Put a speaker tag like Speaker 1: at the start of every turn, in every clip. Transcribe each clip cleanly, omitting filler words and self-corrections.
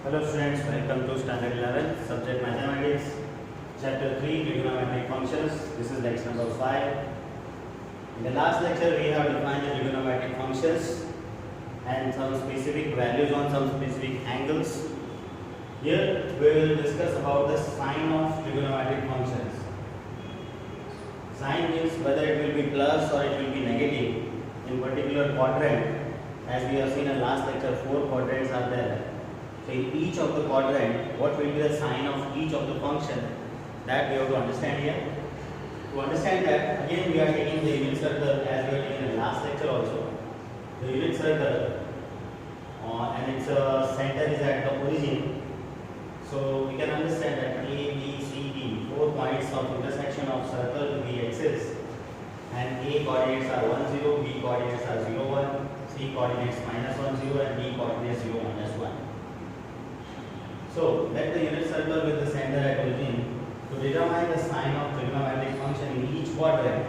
Speaker 1: Hello students, welcome to standard 11, subject mathematics, chapter 3, trigonometric functions. This is lecture number 5. In the last lecture we have defined the trigonometric functions and some specific values on some specific angles. Here we will discuss about the sign of trigonometric functions. Sign means whether it will be plus or it will be negative in particular quadrant. As we have seen in last lecture, 4 quadrants are there. So in each of the quadrant, what will be the sign of each of the function, that we have to understand here. To understand that, again we are taking the unit circle as we are taking in the last lecture also. The unit circle and its center is at the origin. So we can understand that A, B, C, D, 4 points of intersection of circle to the axis, and A coordinates are 1, 0, B coordinates are 0, 1, C coordinates -1, 0 and D coordinates 0, -1. So let the unit circle with the center at origin. To determine the sign of trigonometric function in each quadrant,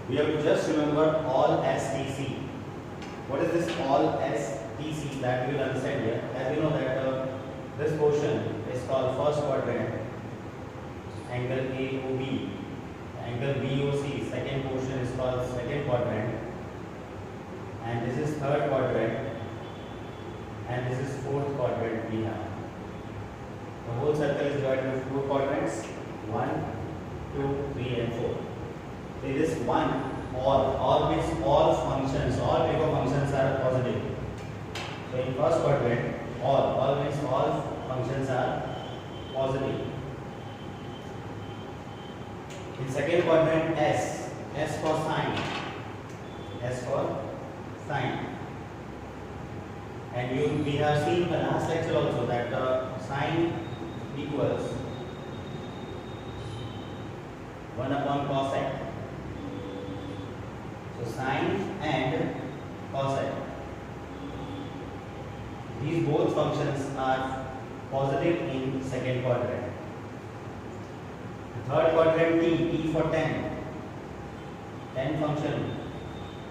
Speaker 1: we have to just remember all STC. What is this all STC? That we will understand here. As we know that this portion is called first quadrant, angle AOB. Angle BOC, second portion is called second quadrant, and this is third quadrant, and this is fourth quadrant we have. The whole circle is divided into 4 quadrants, 1, 2, 3 and 4. So this one, all means all functions, all trigo functions are positive. So in first quadrant, all means all functions are positive. In second quadrant, S for sign, and we have seen in the last lecture also that sign equals 1 upon cosec. So sine and cosec, these both functions are positive in second quadrant. The third quadrant, T for tan function,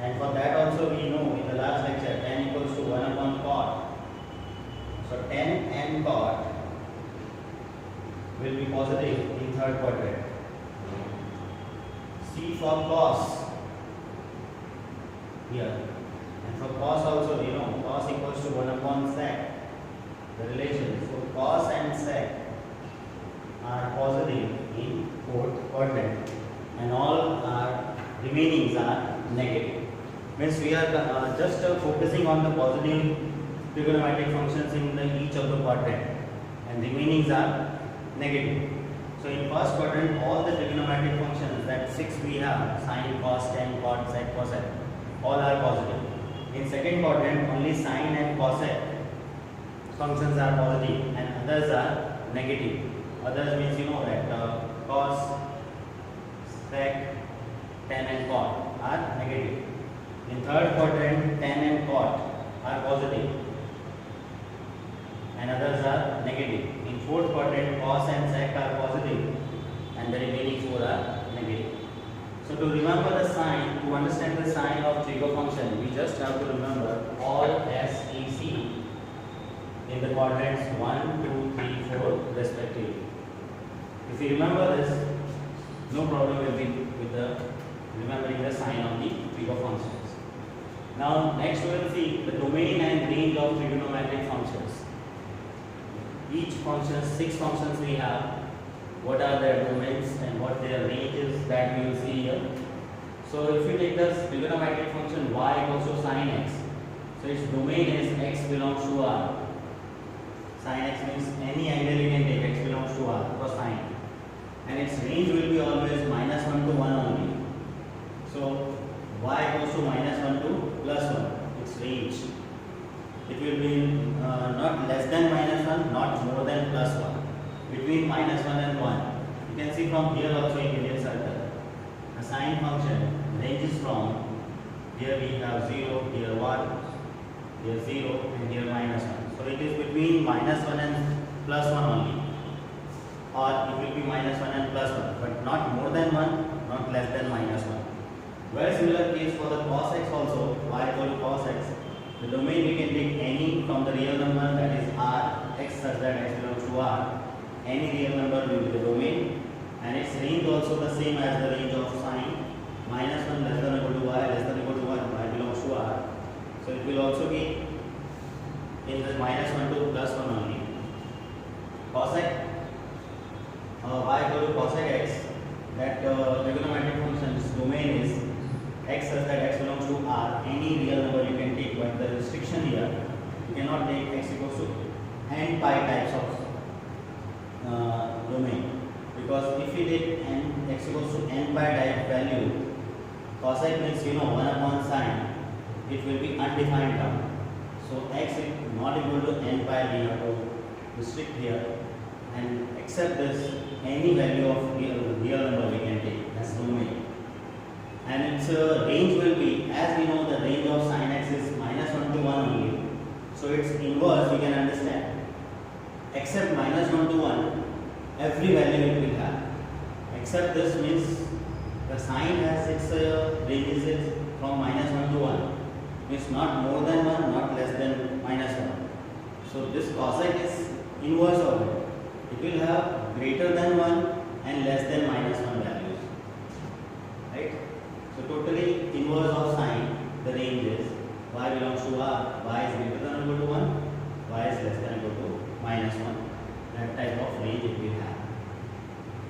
Speaker 1: and for that also we know in the last lecture tan equals to 1 upon cot. So tan and cot will be positive in third quadrant. C for cos here, and for cos also we know cos equals to 1 upon sec, the relation. So cos and sec are positive in fourth quadrant, and all our remainings are negative. Means we are just focusing on the positive trigonometric functions in each of the quadrant, and remainings are negative. So in first quadrant, all the trigonometric functions, that 6 we have, sine, cos, tan, cot, sec, cosec, all are positive. In second quadrant, only sine and cosec functions are positive and others are negative. Others means you know that cos, sec, tan and cot are negative. In third quadrant, tan and cot are positive and others are negative. In fourth quadrant, cos and sec are positive and the remaining 4 are negative. So to remember the sign, to understand the sign of trigo function, we just have to remember all SEC in the quadrants 1, 2, 3, 4 respectively. If you remember this, no problem will be with the remembering the sign of the trigo functions. Now next we will see the domain and range of trigonometric functions. Each function, 6 functions we have, what are their domains and what their range is, that we will see here. So if you take this trigonometric function y equals to sin x, so its domain is x belongs to R. Sin x means any angle you can take, x belongs to R for sin, and its range will be always -1 to 1 only. So y equals to -1 to +1, its range. It will be not less than -1, not more than +1, between -1 and 1. You can see from here also in unit circle, the sine function ranges from here we have 0, here 1, here 0 and here -1. So it is between -1 and +1 only, or it will be -1 and +1, but not more than 1, not less than -1. Very similar case for the cos x also, y equal to cos x. The domain we can take any from the real number, that is R, x also the same as the range of sine minus 1 less than or equal to y less than or equal to 1, y belongs to r. So it will also be in the minus 1 to plus 1 only. Cosec y equal to cosec x, that trigonometric function's domain is x such that x belongs to r. Any real number you can take, but the restriction here you cannot take x equals to n pi types of domain, because if we take n x equals to n pi type value, cosec means 1 upon sine, it will be undefined term. So x is not equal to n pi, we have to restrict here, and except this any value of real number we can take as domain, and its range will be, as we know the range of sin x is minus 1 to 1 only, so its inverse we can understand, except minus 1 to 1 every value it will have, except this means the sine has its ranges is from minus 1 to 1, means not more than 1, not less than minus 1. So this cosec is inverse of it. It will have greater than 1 and less than minus 1 values. Right? So totally inverse of sine, the range is y belongs to r, y is greater than or equal to 1, y is less than or equal to minus 1. That type of range it will have.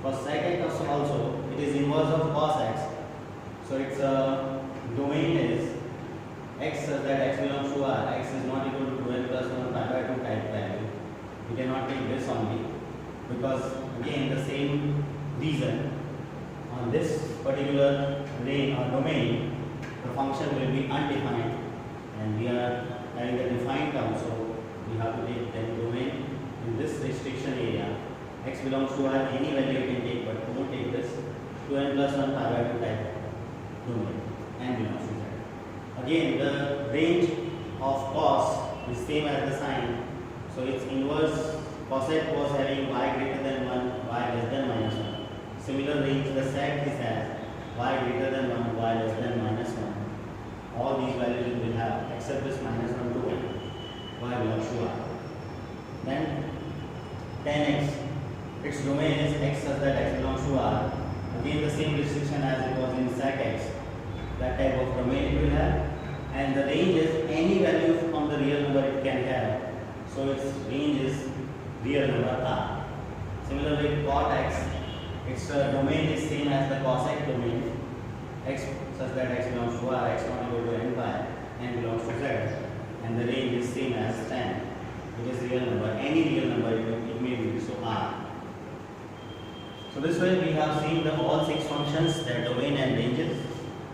Speaker 1: For sec x also, it is inverse of cos x. So its domain is x such that x belongs to r, x is not equal to 2n plus 1 pi by 2 type value. We cannot take this only, because again the same reason, on this particular domain the function will be undefined, and we are having a defined term, so we have to take the domain in this restriction area. X belongs to r, any value you can take, but don't take this 2n plus 1 pi by 2 type domain, and belongs to z. Again the range of cos is same as the sine, so its inverse cosec was having y greater than 1, y less than minus 1. Similar range the sec is has y greater than 1, y less than minus 1. All these values it will have, except this minus 1 to 1, y belongs to r. Then tan x, its domain is x such that x belongs to r. Again the same restriction as it was in sec x, that type of domain it will have, and the range is any value from the real number it can have, so its range is real number r. Similarly cot x, its domain is same as the cosec domain, x such that x belongs to r, x not equal to n pi, n belongs to z, and the range is same as tan. It is real number, any real number it may be, so r. So this way we have seen the all 6 functions, their domain and ranges.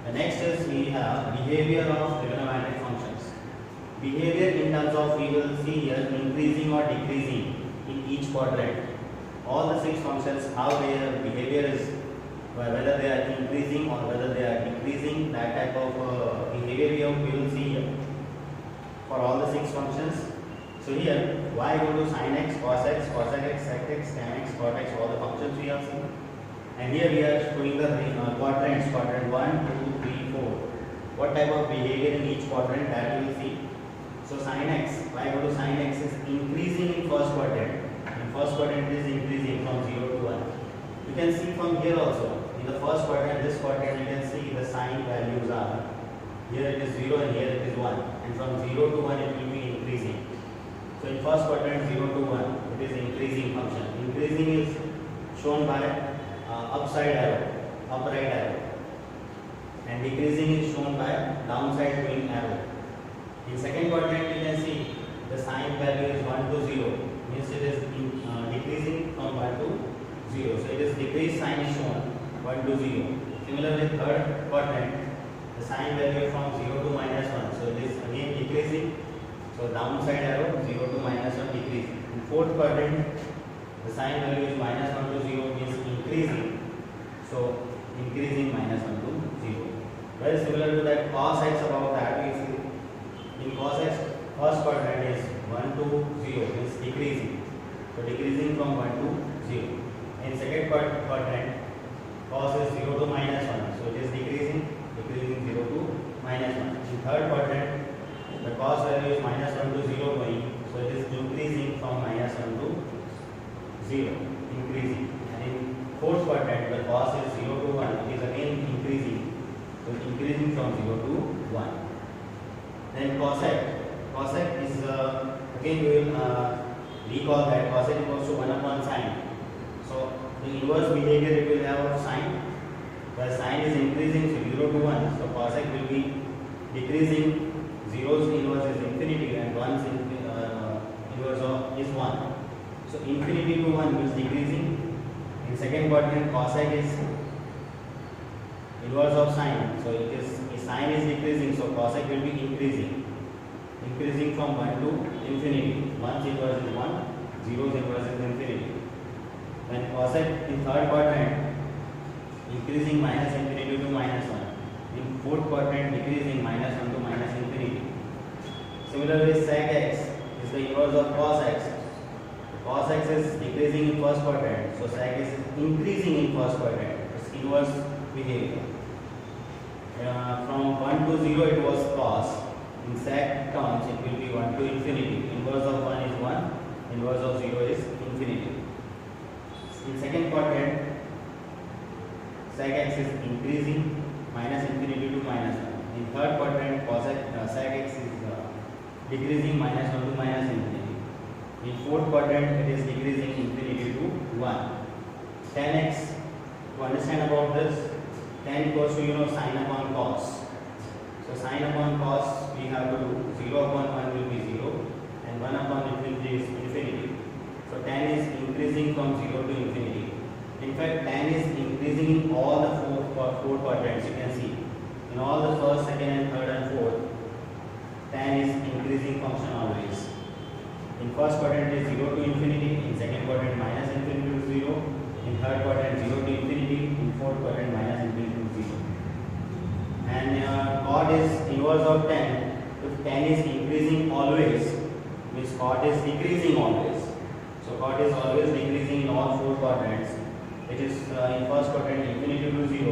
Speaker 1: The next is we have behavior of trigonometric functions. Behavior in terms of, we will see here, increasing or decreasing in each quadrant. All the 6 functions, how their behavior is, whether they are increasing or whether they are decreasing, that type of behavior we will see here for all the 6 functions. So here y equal to sin x, cos x, cosec x, sec x, tan x, cot x, all the functions we have seen. And here we are showing the quadrants, quadrant 1, 2, 3, 4. What type of behavior in each quadrant, that we will see. So sin x, y equal to sin x is increasing in first quadrant. In first quadrant it is increasing from 0 to 1. You can see from here also, in the first quadrant, this quadrant, you can see the sign values are, here it is 0 and here it is 1. And from 0 to 1 it will be increasing. So in first quadrant 0 to 1, it is increasing function. Increasing is shown by upside arrow, upright arrow, and decreasing is shown by downside going arrow. In second quadrant you can see the sign value is 1 to 0, means it is decreasing from 1 to 0. So it is decreased sign is shown 1 to 0. Similarly third quadrant, the sign value from 0 to minus 1, so it is again decreasing. So downside arrow 0 to minus 1 decreasing. In fourth quadrant, the sign value is minus 1 to 0 means increasing. So increasing minus 1 to 0. Very similar to that cos x, about that we see. In cos x, first quadrant is 1 to 0 means decreasing. So decreasing from 1 to 0. In second quadrant, cos is 0 to minus 1. So it is decreasing 0 to minus 1. In third quadrant, the cos value is minus 1 to 0 going, so it is increasing from minus 1 to 0, increasing. And in fourth quadrant, the cos is increasing from 0 to 1. Then cosec is again we will recall that cosec equals to 1 upon sine. So the inverse behavior it will have of sine, where sine is increasing from 0 to 1. So cosec will be decreasing. 0's inverse is infinity and 1's inverse of is 1. So infinity to 1 is decreasing. In second quadrant, cosec is inverse of sine. So it is sine is decreasing, so cosec will be increasing from 1 to infinity. 1's inverse is 1, 0's inverse is infinity. When cosec in third quadrant increasing minus infinity to minus 1. In fourth quadrant decreasing minus 1 to minus infinity. Similarly, sec x is the inverse of cos x. Cos x is decreasing in first quadrant, so sec is increasing in first quadrant. It's inverse behavior. From 1 to 0 it was cos. In sec terms it will be 1 to infinity. Inverse of 1 is 1, inverse of 0 is infinity. In second quadrant, sec x is increasing minus infinity to minus 1. In third quadrant, sec x is decreasing minus 1 to minus infinity. In fourth quadrant, it is decreasing infinity to 1. Tan x, to understand about this, tan equals to sine upon cos. So sine upon cos we have to do 0 upon 1 will be 0 and 1 upon infinity is infinity. So tan is increasing from 0 to infinity. In fact, tan is increasing in all the four quadrants. You can see in all the first, second, and third and fourth, tan is increasing function always. In first quadrant it is 0 to infinity. In second quadrant minus infinity to 0. In third quadrant 0 to infinity. In fourth quadrant minus infinity to 0. And cot is inverse of tan. If tan is increasing always, means cot is decreasing always. So cot is always decreasing in all four quadrants. It is in first quadrant infinity to 0.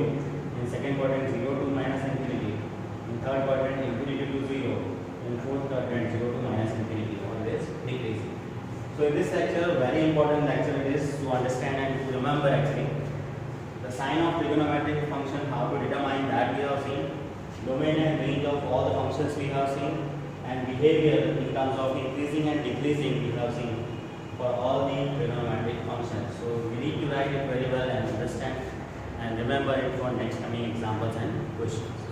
Speaker 1: In second quadrant 0 to minus infinity. In third quadrant infinity to 0. In fourth quadrant 0 to minus infinity. Always decreasing. So in this lecture, very important lecture it is to understand and to remember actually the sign of trigonometric function, how to determine that we have seen, domain and range of all the functions we have seen, and behavior in terms of increasing and decreasing we have seen for all the trigonometric functions. So we need to write it very well and understand and remember it for next coming examples and questions.